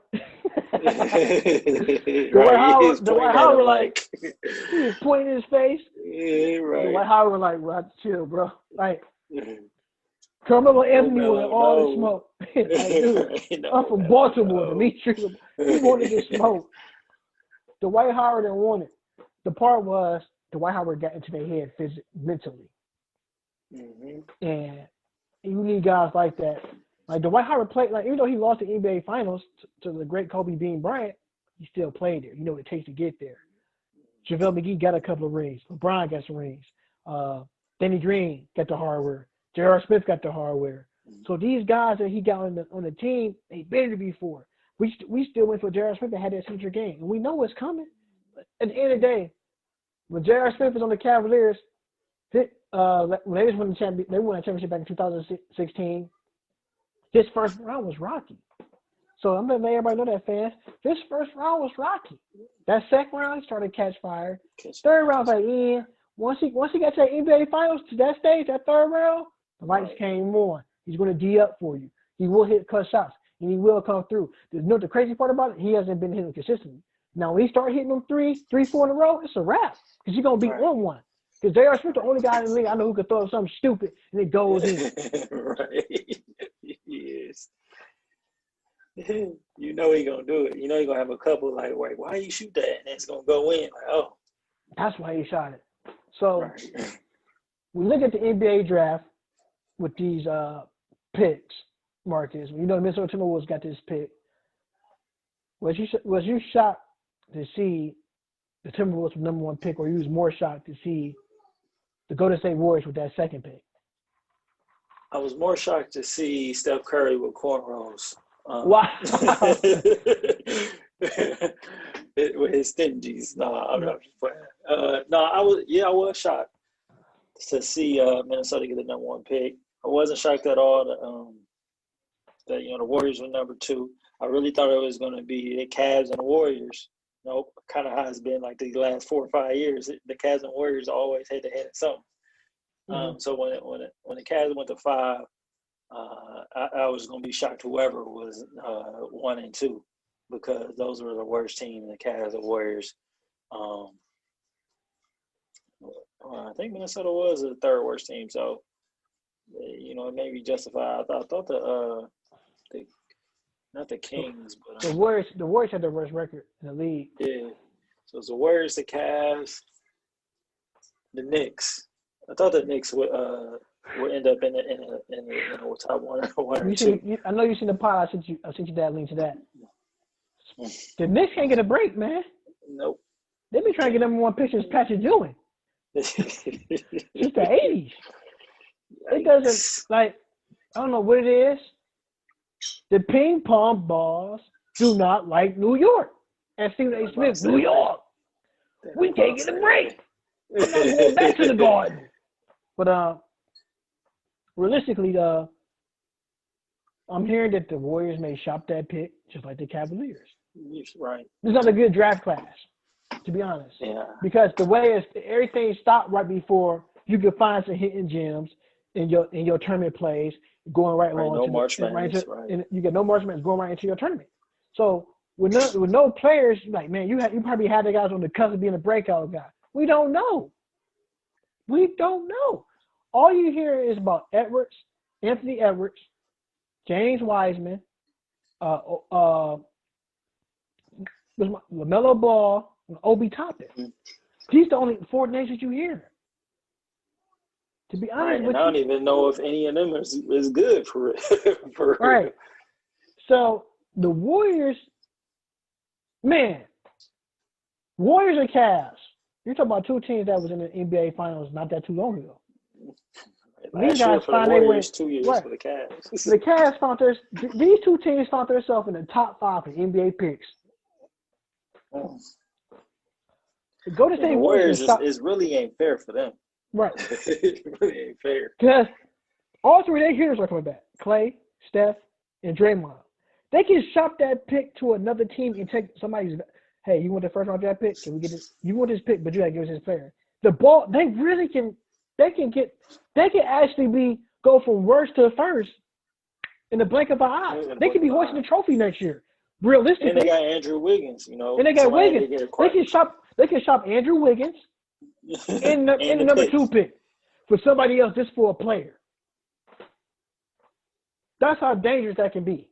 Dwight Howard like he was pointing in his face. Yeah, right. Dwight Howard was like, well, chill, bro. Like Carmelo Anthony wanted Carmelo, all the no. smoke. Like, dude, No, I'm from Baltimore. no. Demetrius, he wanted the smoke. Dwight Howard didn't want it. The part was Dwight Howard got into their head mentally. Mm-hmm. And you need guys like that. Like Dwight Howard played, like even though he lost the NBA Finals to the great Kobe Bean Bryant, he still played there. You know what it takes to get there. JaVale McGee got a couple of rings. LeBron got some rings. Danny Green got the hardware. J.R. Smith got the hardware. So these guys that he got on the team, they been there before. We still went for J.R. Smith that had that signature game, and we know what's coming. But at the end of the day, when J.R. Smith was on the Cavaliers, when they just won the championship back in 2016. His first round was rocky. So I'm gonna let everybody know that, fans. This first round was rocky. That second round, he started to catch fire. Third round was like, once he got to the NBA Finals, to that stage, that third round, the lights came on. He's going to D up for you. He will hit cut shots, and he will come through. The crazy part about it, he hasn't been hitting consistently. Now, when he start hitting them three, 4 in a row, it's a wrap because you're going to be on one. Because J.R. Smith, the only guy in the league I know who could throw something stupid, and it goes in. Right. Yes. You know he going to do it. You know he going to have a couple like, wait, why you shoot that? And it's going to go in. Like, oh. That's why he shot it. So right. We look at the NBA draft with these picks, Marcus. You know the Minnesota Timberwolves got this pick. Was you shocked to see the Timberwolves with number 1 pick, or you was more shocked to see the Golden State Warriors with that 2nd pick? I was more shocked to see Steph Curry with cornrows. Wow. With his stingies. No, I'm not just playing. I was shocked to see Minnesota get the number 1 pick. I wasn't shocked at all that the Warriors were number 2. I really thought it was going to be the Cavs and the Warriors. Kind of how it's been like the last 4 or 5 years. The Cavs and Warriors always head to head at something. Mm-hmm. So when the Cavs went to 5, I was going to be shocked whoever was 1 and 2, because those were the worst team, the Cavs and Warriors. I think Minnesota was the 3rd worst team, so it may be justified. I thought not the Kings, but the Warriors had the worst record in the league. Yeah, so it's the Warriors, the Cavs, the Knicks. I thought the Knicks would end up in the top 1 or 2. I know you seen the pod. I sent you that link to that. The Knicks can't get a break, man. Nope. They been trying to get number 1 pick since Patrick Ewing. Since the 80s. It doesn't, I don't know what it is. The ping pong balls do not like New York. And Stephen A. Smith, New York. We can't get a break. I'm not going back to the Garden. But realistically, I'm hearing that the Warriors may shop that pick just like the Cavaliers. Right. This is not a good draft class, to be honest. Yeah. Because the way everything stopped right before you could find some hidden gems in your tournament plays, going right along. No March Madness, right. And you get no March Madness going right into your tournament. So with no players, like, man, you probably had the guys on the cusp of being a breakout guy. We don't know. All you hear is about Anthony Edwards, James Wiseman, LaMelo Ball, and Obi Toppin. Mm-hmm. These the only 4 names that you hear. To be honest with you, I don't even know if any of them is good for right. So the Warriors, man, Warriors and Cavs. You're talking about 2 teams that was in the NBA Finals not that too long ago. These guys find their way. 2 years for the Cavs. The Cavs these 2 teams found themselves in the top 5 for NBA picks. The Golden State Warriors is really ain't fair for them. Right. It really ain't fair. Because all 3 of their hitters are coming back. Clay, Steph, and Draymond. They can shop that pick to another team and take somebody's – hey, you want the first round draft pick? Can we get this? You want this pick, but you got to give us this player. The ball – they really can – they can actually go from worst to first in the blink of an eye. They could be hoisting the trophy next year. Realistically. And they got Andrew Wiggins, And they got Wiggins. They can shop Andrew Wiggins in the number 2 pick for somebody else just for a player. That's how dangerous that can be.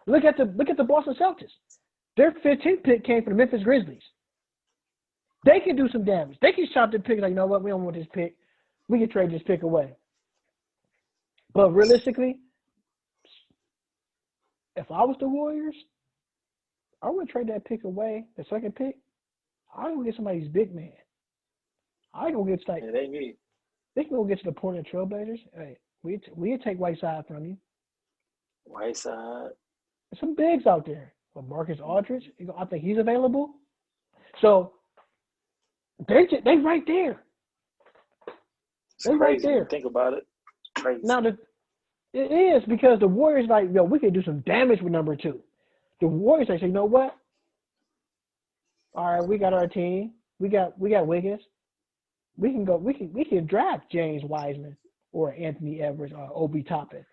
Look at the Boston Celtics. Their 15th pick came from the Memphis Grizzlies. They can do some damage. They can shop the pick like, you know what, we don't want this pick. We can trade this pick away. But realistically, if I was the Warriors, I would trade that pick away, the second pick. I would get somebody's big man. I gonna get like they can go get to the Portland Trailblazers. Hey, we take Whiteside from you. Whiteside. There's some bigs out there. But Marcus Aldridge, I think he's available. So they right there. They right there. Think about it. It's crazy. Now it is because the Warriors like, yo, we can do some damage with number 2. The Warriors say, you know what? All right, we got our team. We got Wiggins. We can draft James Wiseman or Anthony Edwards or Obi Toppin.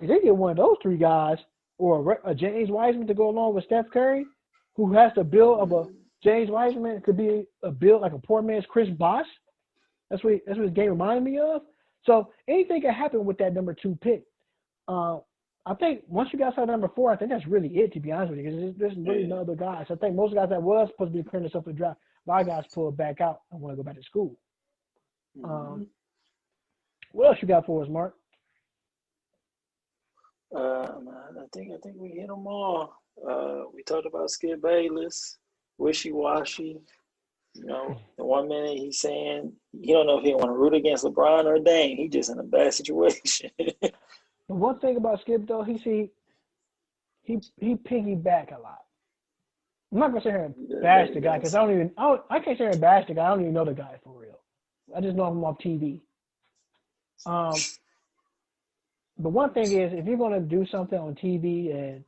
If they get one of those 3 guys or a James Wiseman to go along with Steph Curry, who has the build of a James Wiseman, it could be a build like a poor man's Chris Bosh. That's what his game reminded me of. So anything can happen with that number 2 pick. I think once you guys saw number 4, I think that's really it, to be honest with you, because there's really no other guys. I think most guys that was supposed to be clearing themselves for the draft, a lot of guys pulled back out and want to go back to school. What else you got for us, Mark? I think we hit them all. We talked about Skip Bayless, wishy-washy. You know, the 1 minute he's saying he don't know if he want to root against LeBron or Dame. He just in a bad situation. The one thing about Skip though, he piggyback a lot. I'm not gonna sit here and bash the guy because I can't sit here and bash the guy. I don't even know the guy for real. I just know him off TV. The one thing is, if you're gonna do something on TV, and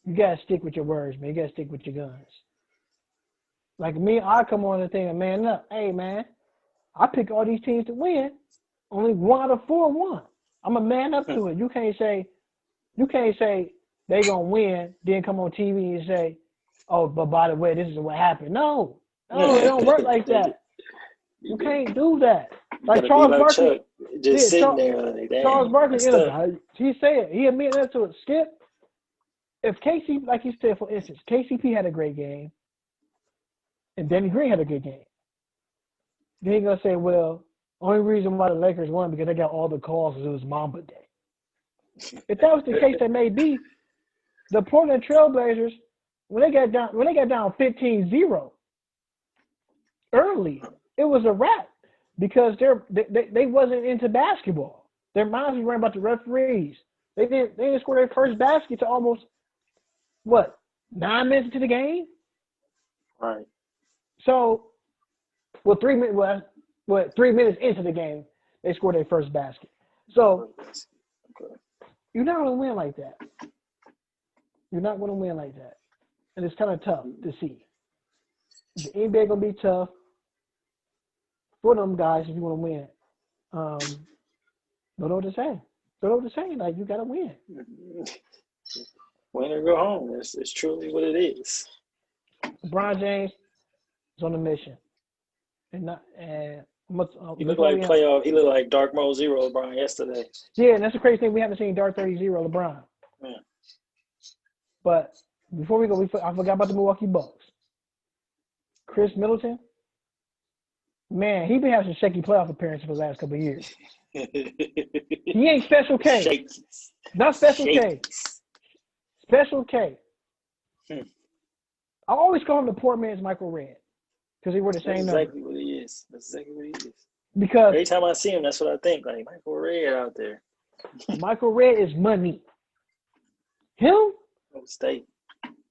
you gotta stick with your words, man. You gotta stick with your guns. Like me, I come on and think, man, up. Hey, man, I pick all these teams to win. Only 1 out of 4 won. I'm a man up to it. You can't say they gonna win, then come on TV and say, oh, but by the way, this is what happened. No, it don't work like that. You can't do that. Like Charles Barkley, just sitting there. Like, Charles Barkley, he said he admitted to it. Skip, if KC, like he said, for instance, KCP had a great game, and Danny Green had a good game, then he's gonna say, well, only reason why the Lakers won because they got all the calls because it was Mamba Day. If that was the case, that may be the Portland Trailblazers when they got down 15-0 early, it was a wrap because they wasn't into basketball. Their minds were running about the referees. They didn't score their first basket to almost 9 minutes into the game. Right. So, 3 minutes. 3 minutes into the game, they scored their first basket. So, you're not going to win like that. You're not going to win like that. And it's kind of tough to see. The NBA going to be tough for them guys if you want to win. Don't know what to say. Don't know what to say. Like, you got to win. Win or go home. It's truly what it is. LeBron James is on a mission. He looked like playoff. He looked like Dark Mode Zero LeBron yesterday. Yeah, and that's the crazy thing. We haven't seen Dark 30 Zero LeBron. Yeah. But before we go, I forgot about the Milwaukee Bucks. Chris Middleton, man, he been having some shaky playoff appearances for the last couple of years. He ain't Special K. Shaky. Not Special K. Special K. I always call him the poor man's Michael Redd because they were the same number. Exactly what he is. That's exactly what he is. Because every time I see him, that's what I think. Like Michael Redd out there. Michael Redd is money. Him? State.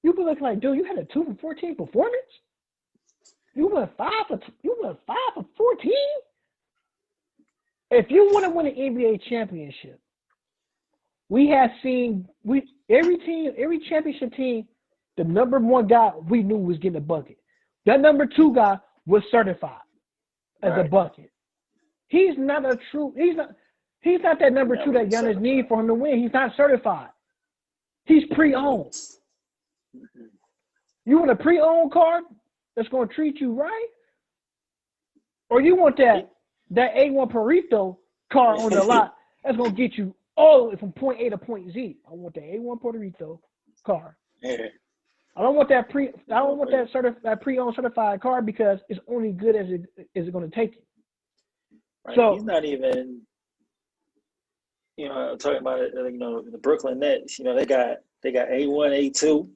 You be looking like, dude, you had a 2 for 14 performance? You went 5 for 14? If you want to win an NBA championship, we have seen every championship team, the number 1 guy we knew was getting a bucket. That number 2 guy was certified as a bucket. He's not that number 2 that Giannis need for him to win. He's not certified. He's pre-owned. Mm-hmm. You want a pre-owned card that's going to treat you right? Or you want that A1 Perito card on the lot that's going to get you all the way from point A to point Z. I want the A1 Puerto Rico car. Yeah. I don't want that pre-owned certified car because it's only good as it going to take you. Right. So He's not even, talking about it. The Brooklyn Nets. They got A1, A2.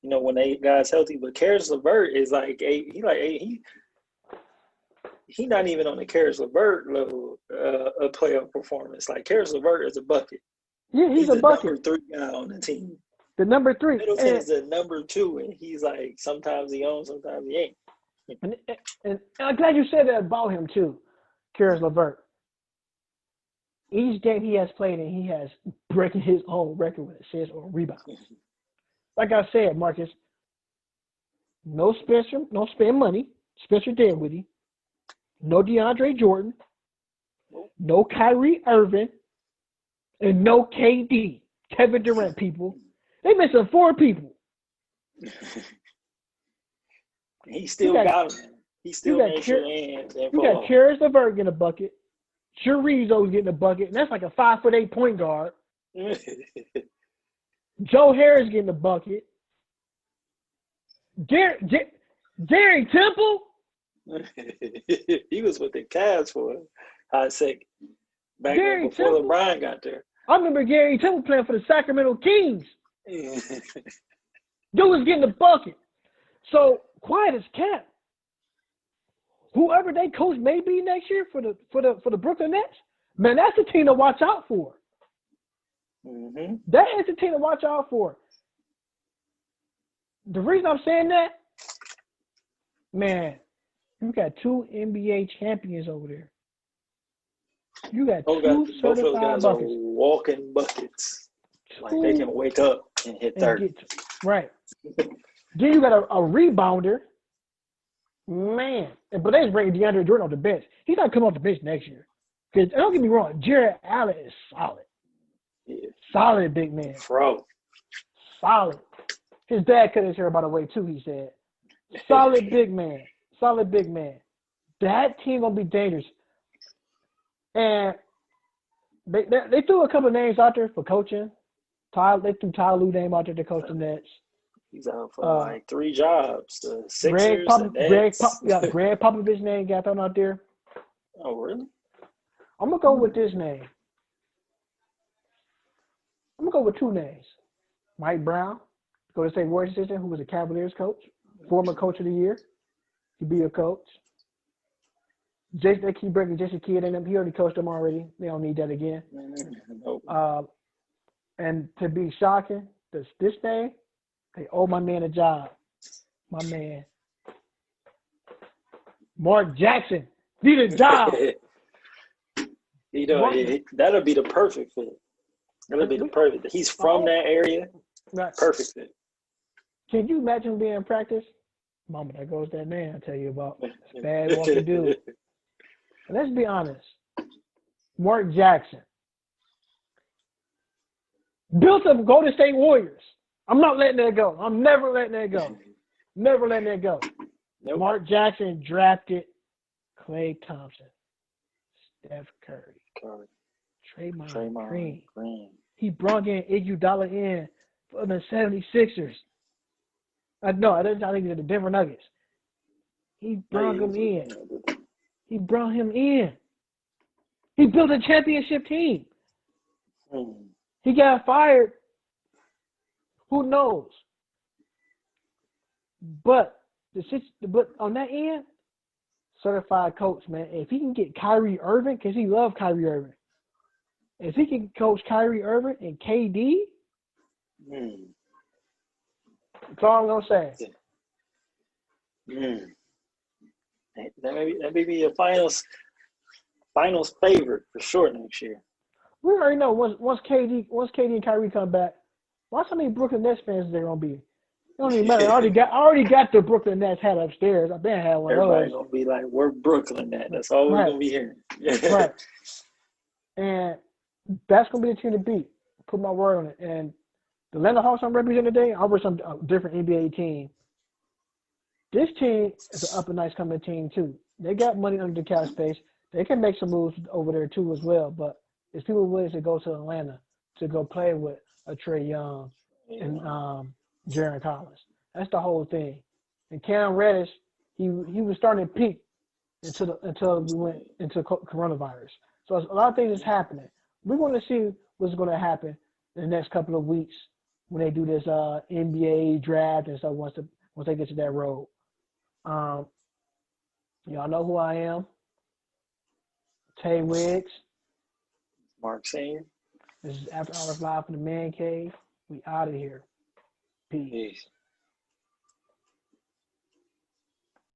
When they guys healthy, but Karis LeVert is like he not even on the Karis LeVert level of playoff performance. Like Karis LeVert is a bucket. Yeah, he's a the bucket. number 3 guy on the team. The number 3. Middleton is the number 2, and he's like sometimes he owns, sometimes he ain't. And I'm glad you said that about him too, Karis LeVert. Each game he has played in, he has breaking his own record with assists or rebounds. Like I said, Marcus, no spend money. Spencer Dinwiddie. No DeAndre Jordan. No Kyrie Irving. And no KD. Kevin Durant, people. They missing 4 people. He still got him. He still made sure and you got Karis LeVert getting a bucket. Chorizo's getting a bucket. And that's like a 5'8" point guard. Joe Harris getting a bucket. Gary Temple? He was with the Cavs for a hot sec back before LeBron got there. I remember Gary Temple playing for the Sacramento Kings. Dude was getting a bucket. So quiet as kept. Whoever they coach may be next year for the Brooklyn Nets, man, that's the team to watch out for. Mm-hmm. That is the team to watch out for. The reason I'm saying that, man, you got 2 NBA champions over there. You got 2 certified both of those guys buckets. are walking buckets. Like they can wake up and hit 30. Right. Then you got a rebounder. Man. But they just bring DeAndre Jordan off the bench. He's not coming off the bench next year. Because don't get me wrong, Jared Allen is solid. Yeah. Solid big man. Bro. Solid. His dad cut his hair, by the way, too, he said. Solid big man. Solid big man. That team going to be dangerous. And they threw a couple of names out there for coaching. They threw Tyler Lue name out there to coach the Nets. He's out for like 3 jobs. The Sixers, the Nets. Greg Popovich's name got thrown out there. Oh, really? I'm going to go with this name. I'm going to go with 2 names. Mike Brown, Golden State Warriors assistant, who was a Cavaliers coach, former coach of the year. He'd be a coach. They keep bringing Jason Kidd in them. He already coached them already. They don't need that again. Nope. And to be shocking, this day, they owe my man a job. My man. Mark Jackson need a job. That'll be the perfect fit. That'll be the perfect. He's from that area. Right. Perfect fit. Can you imagine being in practice? Mama, there goes that man I tell you about. It's bad walking dude. Let's be honest. Mark Jackson. Built up Golden State Warriors. I'm not letting that go. I'm never letting that go. Never letting that go. Nope. Mark Jackson drafted Klay Thompson, Steph Curry, Draymond Green. He brought in Iguodala in for the 76ers. I think it's the Denver Nuggets. He brought him in. He brought him in. He built a championship team. He got fired. Who knows? But on that end, certified coach, man. If he can get Kyrie Irving, because he loved Kyrie Irving. If he can coach Kyrie Irving and KD, that's all I'm gonna say. That may be a finals favorite for sure next year. We already know once KD and Kyrie come back, watch how many Brooklyn Nets fans they're gonna be. It don't even matter. I already got the Brooklyn Nets hat upstairs. I've been had one of those. Everybody's gonna be like, "We're Brooklyn at." That's all we're gonna be hearing. Right. And that's gonna be the team to beat. Put my word on it. And the Atlanta Hawks I'm representing today, I was some different NBA team. This team is an up and nice coming team too. They got money under the cap space. They can make some moves over there too as well. But if people willing to go to Atlanta, to go play with a Trey Young and Jaron Collins. That's the whole thing. And Cam Reddish, he was starting to peak until we went into coronavirus. So a lot of things is happening. We want to see what's going to happen in the next couple of weeks when they do this NBA draft and stuff once they get to that road. Y'all know who I am. Tay Wiggs. Mark Senior. This is After Hours Live from the Man Cave. We out of here. Peace.